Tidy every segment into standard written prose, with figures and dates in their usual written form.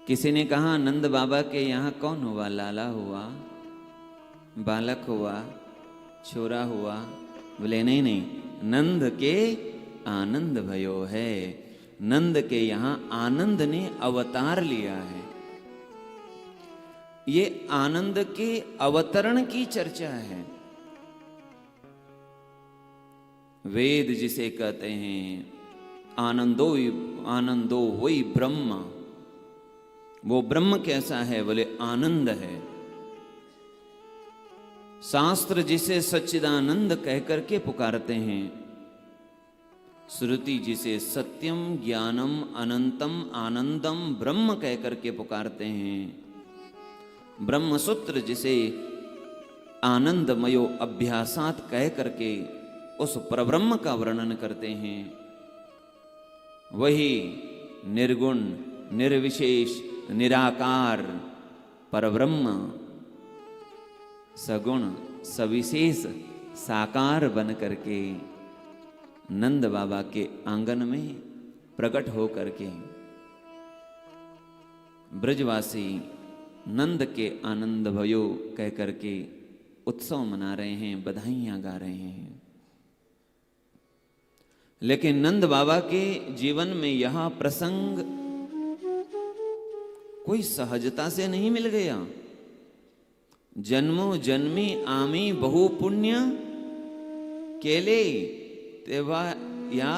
किसी ने कहा नंद बाबा के यहाँ कौन हुआ? लाला हुआ, बालक हुआ, छोरा हुआ? बोले नहीं नहीं, नंद के आनंद भयो है। नंद के यहाँ आनंद ने अवतार लिया है। ये आनंद के अवतरण की चर्चा है। वेद जिसे कहते हैं आनंदो वही ब्रह्म, वो ब्रह्म कैसा है? बोले आनंद है। शास्त्र जिसे सच्चिदानंद कहकर के पुकारते हैं, श्रुति जिसे सत्यम ज्ञानम अनंतम आनंदम ब्रह्म कहकर के पुकारते हैं, ब्रह्म सूत्र जिसे आनंदमयो अभ्यासात कह करके उस परब्रह्म का वर्णन करते हैं, वही निर्गुण निर्विशेष निराकार परब्रह्म सगुण सविशेष साकार बन करके नंद बाबा के आंगन में प्रकट हो करके ब्रजवासी नंद के आनंद भयो कह करके उत्सव मना रहे हैं, बधाइयां गा रहे हैं। लेकिन नंद बाबा के जीवन में यह प्रसंग कोई सहजता से नहीं मिल गया। जन्मो जन्मी आमी बहु पुण्य केले तेवा या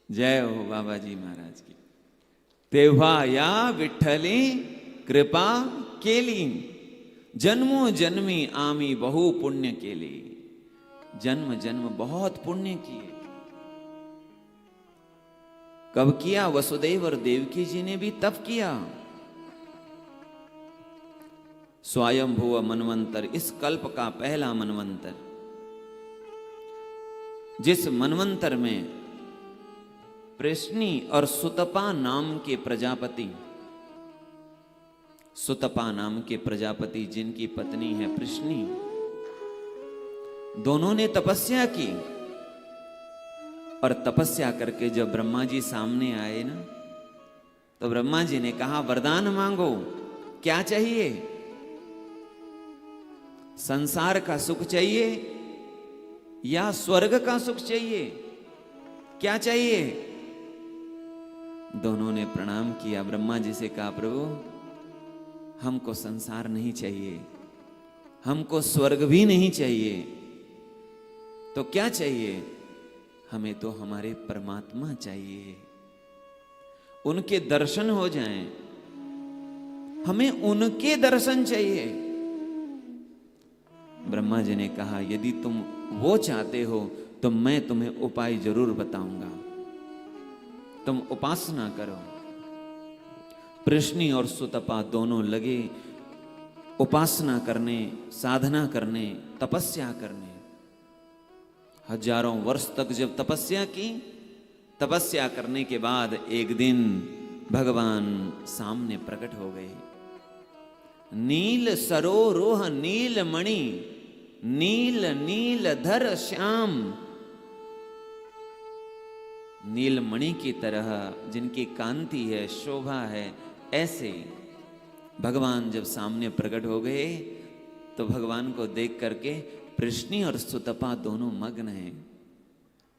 जय हो बाबा जी महाराज की। तेव्हा या विठ्ठली कृपा केली, जन्मो जन्मी आमी बहु पुण्य केली। जन्म जन्म बहुत पुण्य किए। कब किया? वसुदेव और देवकी जी ने भी तप किया। स्वयंभुव मनवंतर, इस कल्प का पहला मनवंतर, जिस मनवंतर में प्रश्नी और सुतपा नाम के प्रजापति, सुतपा नाम के प्रजापति जिनकी पत्नी है प्रश्नी, दोनों ने तपस्या की। और तपस्या करके जब ब्रह्मा जी सामने आए ना, तो ब्रह्मा जी ने कहा वरदान मांगो, क्या चाहिए? संसार का सुख चाहिए या स्वर्ग का सुख चाहिए? क्या चाहिए? दोनों ने प्रणाम किया। ब्रह्मा जी से कहा प्रभु हमको संसार नहीं चाहिए, हमको स्वर्ग भी नहीं चाहिए, तो क्या चाहिए? हमें तो हमारे परमात्मा चाहिए, उनके दर्शन हो जाएं, हमें उनके दर्शन चाहिए। ब्रह्मा जी ने कहा यदि तुम वो चाहते हो तो मैं तुम्हें उपाय जरूर बताऊंगा, तुम उपासना करो। प्रश्नी और सुतपा दोनों लगे उपासना करने, साधना करने, तपस्या करने। हजारों वर्ष तक जब तपस्या की, तपस्या करने के बाद एक दिन भगवान सामने प्रकट हो गए। नील सरोरोह नील मणि, नील नील धर श्याम, नीलमणि की तरह जिनकी कांति है, शोभा है, ऐसे भगवान जब सामने प्रकट हो गए तो भगवान को देख करके प्रश्नी और सुतपा दोनों मग्न हैं,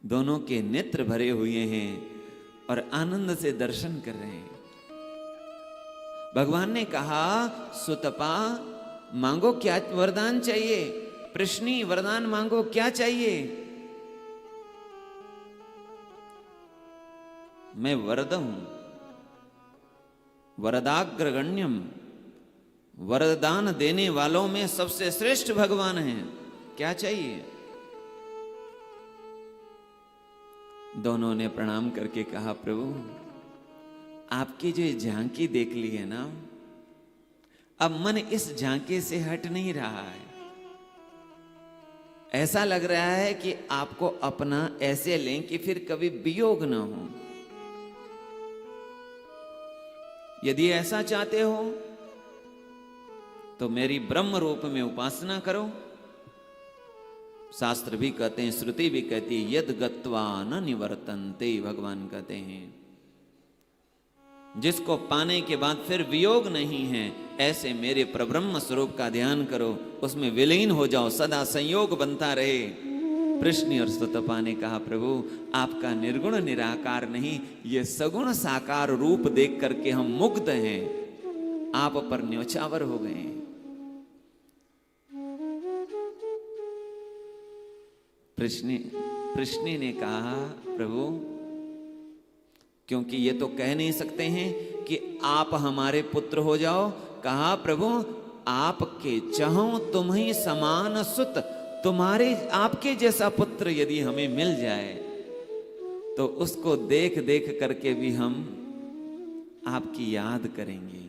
दोनों के नेत्र भरे हुए हैं और आनंद से दर्शन कर रहे हैं। भगवान ने कहा सुतपा मांगो क्या वरदान चाहिए? प्रश्नी वरदान मांगो क्या चाहिए? मैं वरद हूं, वरदाग्रगण्यम, वरदान देने वालों में सबसे श्रेष्ठ भगवान हैं, क्या चाहिए? दोनों ने प्रणाम करके कहा प्रभु आपकी जो झांकी देख ली है ना, अब मन इस झांकी से हट नहीं रहा है। ऐसा लग रहा है कि आपको अपना ऐसे लें कि फिर कभी वियोग ना हो। यदि ऐसा चाहते हो तो मेरी ब्रह्म रूप में उपासना करो, शास्त्र भी कहते हैं, श्रुति भी कहती है, यद गत्वा न निवर्तन्ते, भगवान कहते हैं जिसको पाने के बाद फिर वियोग नहीं है, ऐसे मेरे प्रब्रह्म स्वरूप का ध्यान करो, उसमें विलीन हो जाओ, सदा संयोग बनता रहे। प्रश्नि और स्तुतपा ने कहा, प्रभु आपका निर्गुण निराकार नहीं, ये सगुण साकार रूप देख करके हम मुग्ध हैं, आप पर न्योछावर हो गए हैं। प्रश्नि ने कहा, प्रभु क्योंकि ये तो कह नहीं सकते हैं कि आप हमारे पुत्र हो जाओ। कहा, प्रभु आपके चाहो तुम ही समान सुत, तुम्हारे आपके जैसा पुत्र यदि हमें मिल जाए तो उसको देख देख करके भी हम आपकी याद करेंगे,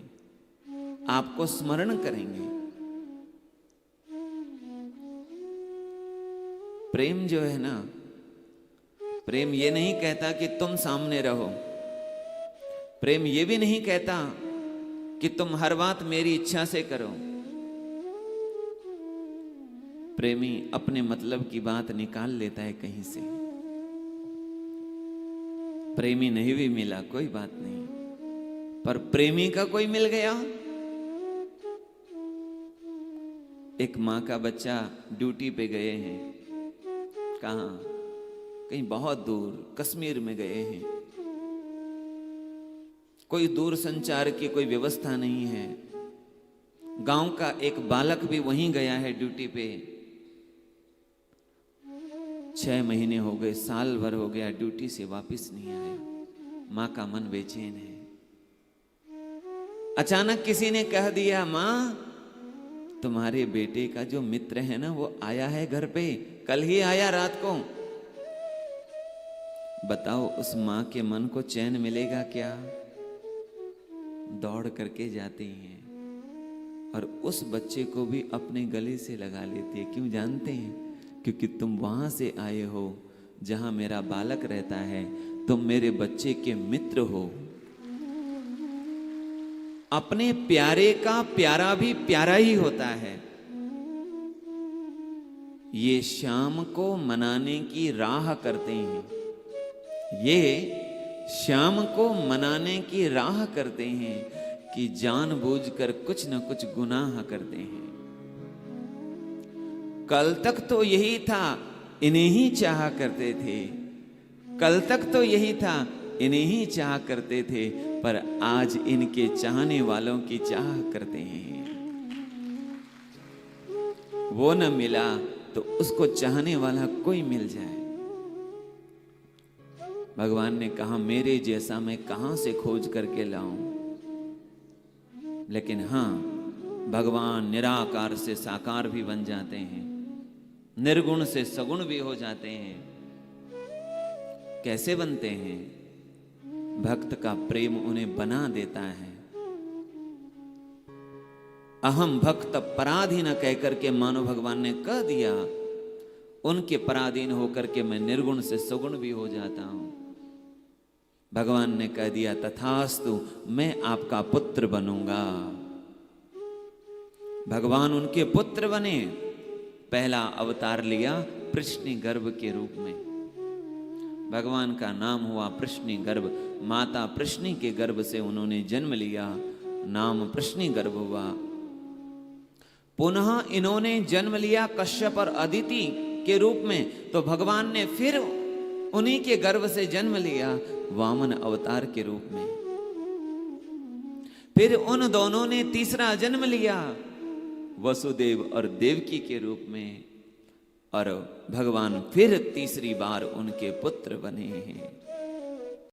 आपको स्मरण करेंगे। प्रेम जो है ना, प्रेम ये नहीं कहता कि तुम सामने रहो, प्रेम ये भी नहीं कहता कि तुम हर बात मेरी इच्छा से करो। प्रेमी अपने मतलब की बात निकाल लेता है कहीं से। प्रेमी नहीं भी मिला कोई बात नहीं, पर प्रेमी का कोई मिल गया। एक मां का बच्चा ड्यूटी पे गए हैं, कहां, कहीं बहुत दूर कश्मीर में गए हैं। कोई दूर संचार की कोई व्यवस्था नहीं है। गांव का एक बालक भी वहीं गया है ड्यूटी पे। 6 महीने हो गए, साल भर हो गया, ड्यूटी से वापस नहीं आया। मां का मन बेचैन है। अचानक किसी ने कह दिया, मां तुम्हारे बेटे का जो मित्र है ना वो आया है घर पे, कल ही आया रात को। बताओ उस मां के मन को चैन मिलेगा क्या? दौड़ करके जाती हैं और उस बच्चे को भी अपने गले से लगा लेती है। क्यों जानते हैं? क्योंकि तुम वहां से आए हो जहां मेरा बालक रहता है, तुम मेरे बच्चे के मित्र हो। अपने प्यारे का प्यारा भी प्यारा ही होता है। ये शाम को मनाने की राह करते हैं, ये शाम को मनाने की राह करते हैं कि जानबूझकर कुछ न कुछ गुनाह करते हैं। कल तक तो यही था, इन्हें ही चाहा करते थे। कल तक तो यही था, इन्हें ही चाहा करते थे, पर आज इनके चाहने वालों की चाह करते हैं। वो न मिला तो उसको चाहने वाला कोई मिल जाए। भगवान ने कहा, मेरे जैसा मैं कहां से खोज करके लाऊं। लेकिन हां, भगवान निराकार से साकार भी बन जाते हैं, निर्गुण से सगुण भी हो जाते हैं। कैसे बनते हैं? भक्त का प्रेम उन्हें बना देता है। अहम भक्त पराधीन कहकर के मानो भगवान ने कह दिया, उनके पराधीन होकर के मैं निर्गुण से सगुण भी हो जाता हूं। भगवान ने कह दिया, तथास्तु, मैं आपका पुत्र बनूंगा। भगवान उनके पुत्र बने। पहला अवतार लिया प्रश्नि गर्भ के रूप में। भगवान का नाम हुआ प्रश्नि गर्भ। माता प्रश्नि के गर्भ से उन्होंने जन्म लिया, नाम प्रश्नि गर्भ हुआ। पुनः इन्होंने जन्म लिया कश्यप और अदिति के रूप में, तो भगवान ने फिर उन्हीं के गर्भ से जन्म लिया वामन अवतार के रूप में। फिर उन दोनों ने तीसरा जन्म लिया वसुदेव और देवकी के रूप में, और भगवान फिर तीसरी बार उनके पुत्र बने हैं।